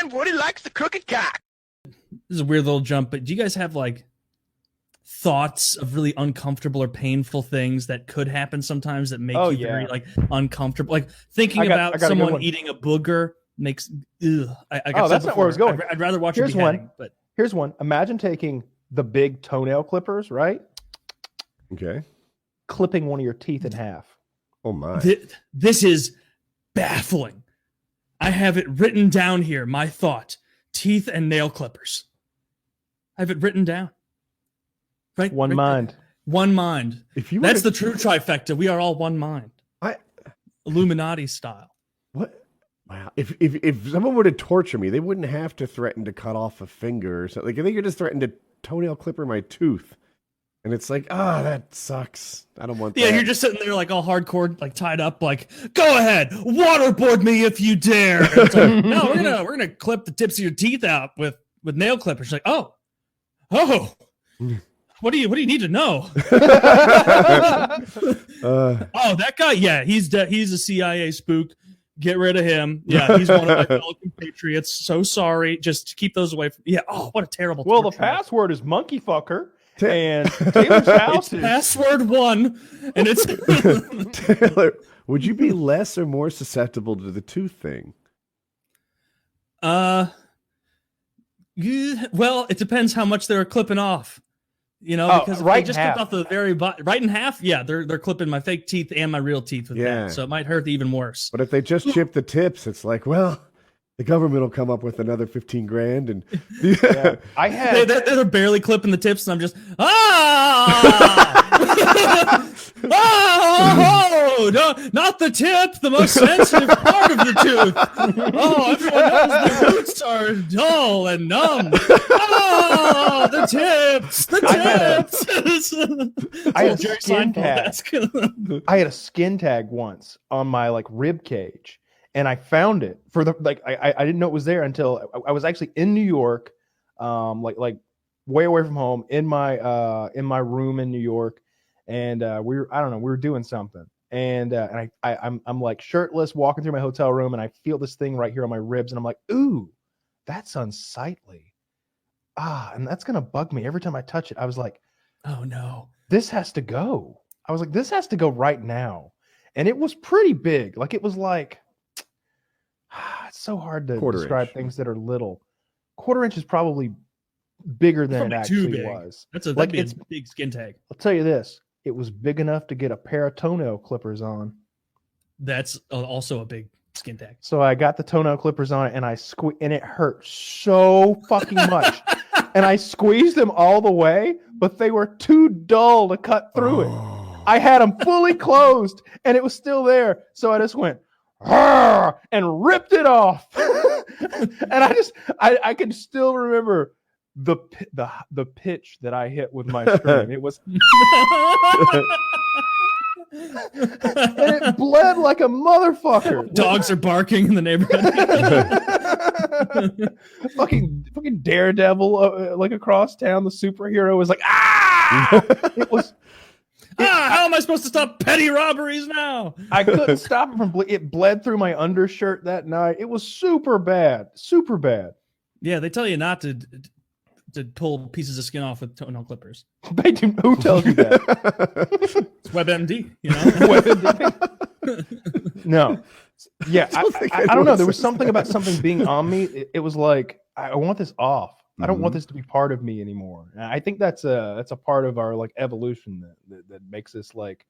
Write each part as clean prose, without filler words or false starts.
And Woody likes the crooked cock. This is a weird little jump, but do you guys have like thoughts of really uncomfortable or painful things that could happen sometimes that make you very like uncomfortable? Like thinking about someone eating a booger makes. I got that's not where I was going. I'd rather watch a beheading. But here's one. Imagine taking the big toenail clippers, right? Okay. Clipping one of your teeth in half. Oh my! This is baffling. I have it written down here. My thought: teeth and nail clippers. I have it written down. Right. One mind. One mind. That's the true trifecta. We are all one mind. Illuminati style. What? Wow. If someone were to torture me, they wouldn't have to threaten to cut off a finger or something. Like, they could just threaten to toenail clipper my tooth. And it's like, that sucks. I don't want that. Yeah, you're just sitting there like all hardcore, like tied up, like, go ahead, waterboard me if you dare. It's like, no, we're gonna clip the tips of your teeth out with nail clippers. Like, oh, what do you need to know? That guy, yeah, he's a CIA spook. Get rid of him. Yeah, he's one of my fellow compatriots. So sorry. Just keep those away from. Yeah. Oh, what a terrible. Well, the password is monkey fucker. And Taylor's house is password 1, and it's Taylor. Would you be less or more susceptible to the tooth thing? Well, it depends how much they're clipping off. You know, because if they just clipped off the very right in half, yeah, they're clipping my fake teeth and my real teeth with that, so it might hurt even worse. But if they just chip the tips, it's like, well, the government will come up with another $15,000, and I had they're barely clipping the tips, and I'm just no, not the tip, the most sensitive part of the tooth. Oh, everyone knows the roots are dull and numb. Oh, the tips. I had a skin tag. I had a skin tag once on my like rib cage. And I found it for the I didn't know it was there until I was actually in New York, like way away from home in my room in New York, and we were doing something, and I'm like shirtless walking through my hotel room, and I feel this thing right here on my ribs, and I'm like, ooh, that's unsightly, and that's gonna bug me every time I touch it. I was like, oh no, this has to go. I was like, this has to go right now, and it was pretty big. Like it was like. It's so hard to describe things that are little. Quarter inch is probably bigger than it actually was. That'd be a big skin tag. I'll tell you this. It was big enough to get a pair of toenail clippers on. That's also a big skin tag. So I got the toenail clippers on it, and and it hurt so fucking much. And I squeezed them all the way, but they were too dull to cut through it. I had them fully closed, and it was still there. So I just went, and ripped it off. And I can still remember the pitch that I hit with my scream. It was and it bled like a motherfucker. Dogs are barking in the neighborhood. fucking Daredevil like across town, the superhero was like, it was how am I supposed to stop petty robberies now? I couldn't stop it from it bled through my undershirt that night. It was super bad. Yeah, they tell you not to pull pieces of skin off with toenail clippers. They do. Who tells you that? It's WebMD, you know. WebMD. No. Yeah, I don't know. There was something about something being on me. It was like, I want this off. I don't want this to be part of me anymore. And I think that's a part of our like evolution that makes us like,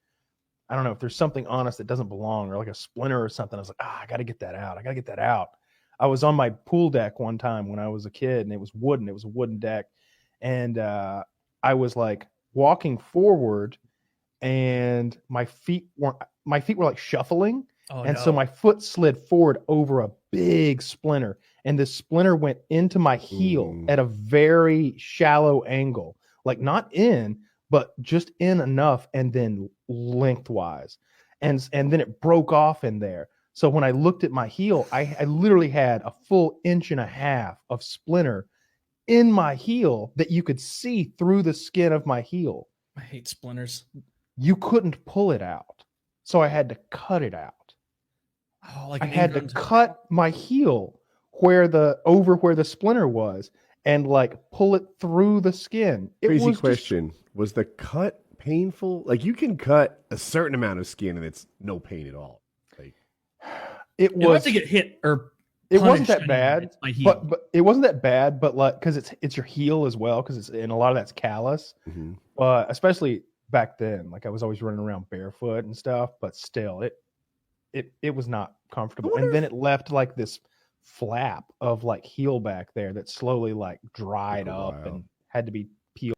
I don't know, if there's something on us that doesn't belong, or like a splinter or something. I was like, I got to get that out. I was on my pool deck one time when I was a kid, and it was wooden. It was a wooden deck, and I was like walking forward, and my feet were like shuffling, so my foot slid forward over a big splinter. And the splinter went into my heel at a very shallow angle, like not in, but just in enough, and then lengthwise. And then it broke off in there. So when I looked at my heel, I literally had a full 1.5 inches of splinter in my heel that you could see through the skin of my heel. I hate splinters. You couldn't pull it out. So I had to cut it out. Oh, like I had to cut my heel where the splinter was and like pull it through the skin. Crazy question. Was the cut painful? Like you can cut a certain amount of skin and it's no pain at all. Like it was to get hit or it wasn't that bad, but it wasn't that bad, but like because it's your heel as well, because and a lot of that's callus. Mm-hmm. But especially back then, like I was always running around barefoot and stuff, but still it was not comfortable. And then it left like this flap of like heel back there that slowly like dried up and had to be peeled.